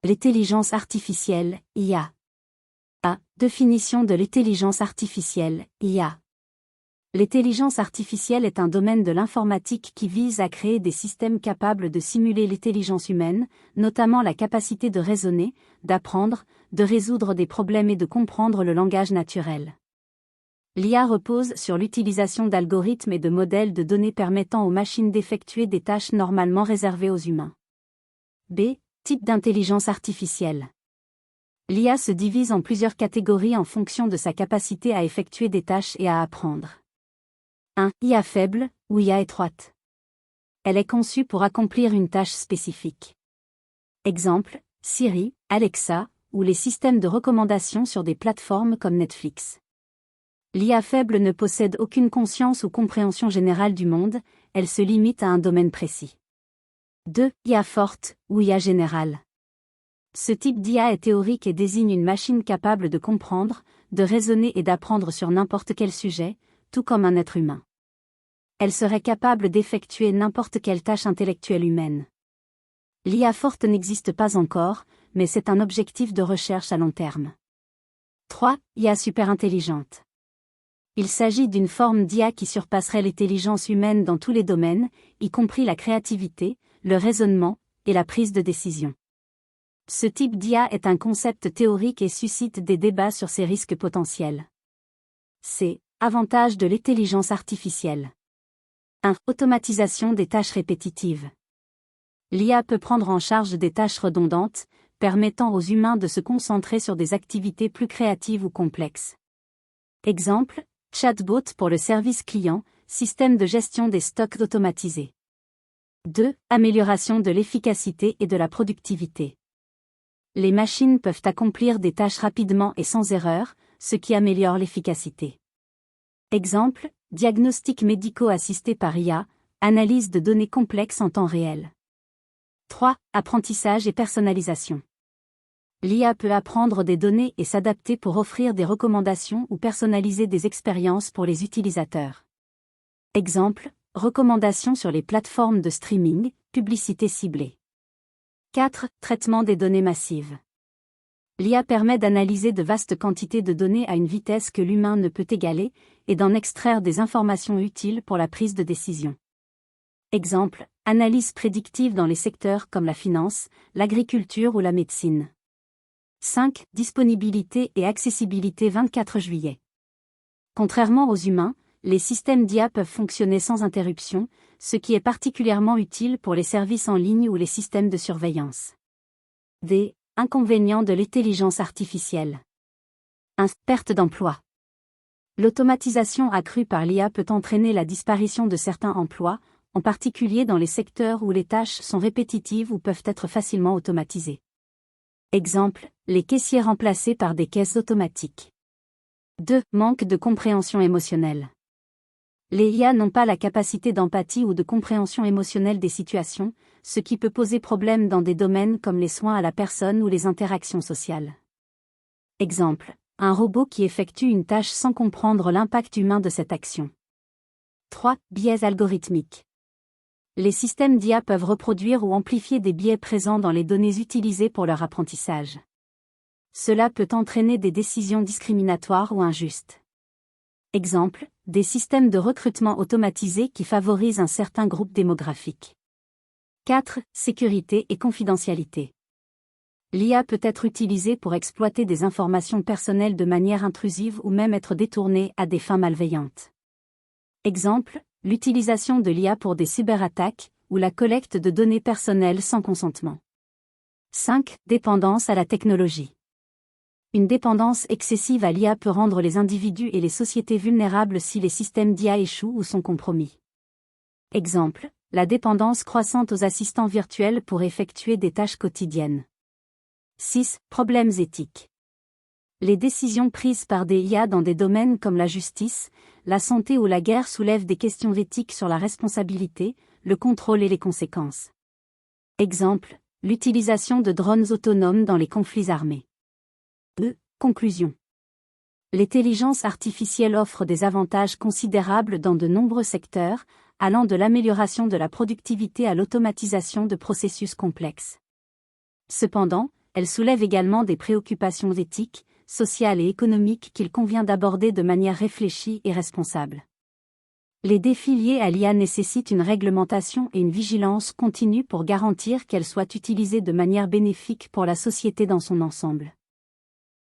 L'intelligence artificielle, IA. Définition de l'intelligence artificielle, IA. L'intelligence artificielle est un domaine de l'informatique qui vise à créer des systèmes capables de simuler l'intelligence humaine, notamment la capacité de raisonner, d'apprendre, de résoudre des problèmes et de comprendre le langage naturel. L'IA repose sur l'utilisation d'algorithmes et de modèles de données permettant aux machines d'effectuer des tâches normalement réservées aux humains. Type d'intelligence artificielle. L'IA se divise en plusieurs catégories en fonction de sa capacité à effectuer des tâches et à apprendre. 1. IA faible, ou IA étroite. Elle est conçue pour accomplir une tâche spécifique. Exemple, Siri, Alexa, ou les systèmes de recommandation sur des plateformes comme Netflix. L'IA faible ne possède aucune conscience ou compréhension générale du monde, elle se limite à un domaine précis. 2. IA forte, ou IA générale. Ce type d'IA est théorique et désigne une machine capable de comprendre, de raisonner et d'apprendre sur n'importe quel sujet, tout comme un être humain. Elle serait capable d'effectuer n'importe quelle tâche intellectuelle humaine. L'IA forte n'existe pas encore, mais c'est un objectif de recherche à long terme. 3. IA superintelligente. Il s'agit d'une forme d'IA qui surpasserait l'intelligence humaine dans tous les domaines, y compris la créativité, le raisonnement, et la prise de décision. Ce type d'IA est un concept théorique et suscite des débats sur ses risques potentiels. Avantages de l'intelligence artificielle. 1. Automatisation des tâches répétitives. L'IA peut prendre en charge des tâches redondantes, permettant aux humains de se concentrer sur des activités plus créatives ou complexes. Exemple, chatbot pour le service client, système de gestion des stocks automatisé. 2. Amélioration de l'efficacité et de la productivité. Les machines peuvent accomplir des tâches rapidement et sans erreur, ce qui améliore l'efficacité. Exemple, diagnostics médicaux assistés par IA, analyse de données complexes en temps réel. 3. Apprentissage et personnalisation. L'IA peut apprendre des données et s'adapter pour offrir des recommandations ou personnaliser des expériences pour les utilisateurs. Exemple, recommandations sur les plateformes de streaming, publicité ciblée. 4. Traitement des données massives. L'IA permet d'analyser de vastes quantités de données à une vitesse que l'humain ne peut égaler, et d'en extraire des informations utiles pour la prise de décision. Exemple, analyse prédictive dans les secteurs comme la finance, l'agriculture ou la médecine. 5. Disponibilité et accessibilité 24 juillet. Contrairement aux humains, les systèmes d'IA peuvent fonctionner sans interruption, ce qui est particulièrement utile pour les services en ligne ou les systèmes de surveillance. Inconvénients de l'intelligence artificielle. 1. Perte d'emploi. L'automatisation accrue par l'IA peut entraîner la disparition de certains emplois, en particulier dans les secteurs où les tâches sont répétitives ou peuvent être facilement automatisées. Exemple, les caissiers remplacés par des caisses automatiques. 2. Manque de compréhension émotionnelle. Les IA n'ont pas la capacité d'empathie ou de compréhension émotionnelle des situations, ce qui peut poser problème dans des domaines comme les soins à la personne ou les interactions sociales. Exemple, un robot qui effectue une tâche sans comprendre l'impact humain de cette action. 3. Biais algorithmiques. Les systèmes d'IA peuvent reproduire ou amplifier des biais présents dans les données utilisées pour leur apprentissage. Cela peut entraîner des décisions discriminatoires ou injustes. Exemple, des systèmes de recrutement automatisés qui favorisent un certain groupe démographique. 4. Sécurité et confidentialité. L'IA peut être utilisée pour exploiter des informations personnelles de manière intrusive ou même être détournée à des fins malveillantes. Exemple, l'utilisation de l'IA pour des cyberattaques ou la collecte de données personnelles sans consentement. 5. Dépendance à la technologie. Une dépendance excessive à l'IA peut rendre les individus et les sociétés vulnérables si les systèmes d'IA échouent ou sont compromis. Exemple, la dépendance croissante aux assistants virtuels pour effectuer des tâches quotidiennes. 6. Problèmes éthiques. Les décisions prises par des IA dans des domaines comme la justice, la santé ou la guerre soulèvent des questions éthiques sur la responsabilité, le contrôle et les conséquences. Exemple, l'utilisation de drones autonomes dans les conflits armés. Conclusion. L'intelligence artificielle offre des avantages considérables dans de nombreux secteurs, allant de l'amélioration de la productivité à l'automatisation de processus complexes. Cependant, elle soulève également des préoccupations éthiques, sociales et économiques qu'il convient d'aborder de manière réfléchie et responsable. Les défis liés à l'IA nécessitent une réglementation et une vigilance continue pour garantir qu'elle soit utilisée de manière bénéfique pour la société dans son ensemble.